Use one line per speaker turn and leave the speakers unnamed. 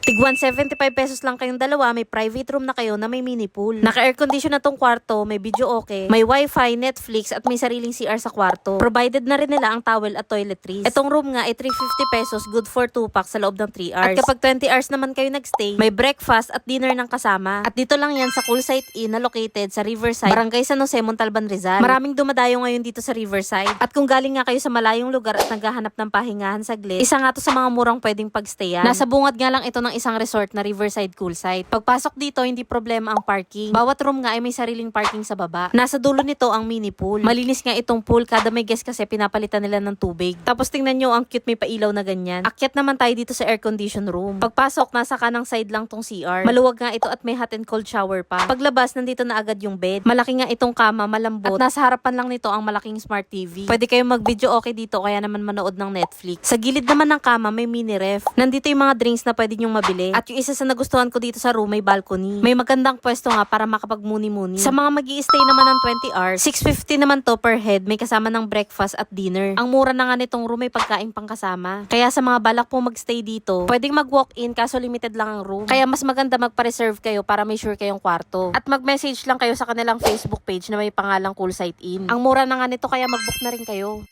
Tig 175 pesos lang kayong dalawa, may private room na kayo na may mini pool. Naka-air condition na tong kwarto, may video okay, may wifi, Netflix at may sariling CR sa kwarto. Provided na rin nila ang towel at toiletries. Etong room nga ay 350 pesos, good for 2 packs sa loob ng 3 hours. At kapag 20 hours naman kayo nagstay, may breakfast at dinner ng kasama. At dito lang yan sa Poolside Inn na located sa Riverside, Barangay San Jose, Montalban, Rizal. Maraming dumadayo ngayon dito sa Riverside. At kung galing nga kayo sa malayong lugar at naghahanap ng pahingahan saglit, isa nga to sa mga murang pwedeng pagstayan. Nasa bungad nga lang ito ng isang resort na Riverside Poolside. Pagpasok dito, hindi problema ang parking. Bawat room nga ay may sariling parking sa baba. Nasa dulo nito ang mini pool. Malinis nga itong pool, kada may guest kasi pinapalitan nila ng tubig. Tapos tingnan nyo ang cute, may pailaw na ganyan. Akyat naman tayo dito sa air condition room. Pagpasok, nasa kanang side lang tong CR. Maluwag nga ito at may hot and cold shower pa. Paglabas, nandito na agad yung bed. Malaki nga itong kama, malambot. At nasa harapan lang nito ang malaking smart TV. Pwede kayong mag-video okay dito, kaya naman manood ng Netflix. Sa gilid naman ng kama, may mini ref. Nandito yung mga drinks na pwede nyong mabili. At yung isa sa nagustuhan ko dito sa room, may balcony. May magandang pwesto nga para makapagmuni-muni. Sa mga magi-stay naman ng 20 hours, 650 naman to per head. May kasama ng breakfast at dinner. Ang mura na nga nitong room, may pagkain pang kasama. Kaya sa mga balak po magstay dito, pwedeng mag-walk-in kaso limited lang ang room. Kaya mas maganda magpa-reserve kayo para may sure kayong kwarto. At mag-message lang kayo sa kanilang Facebook page na may pangalang Poolside Inn. Ang mura na nga nito kaya mag-book na rin kayo.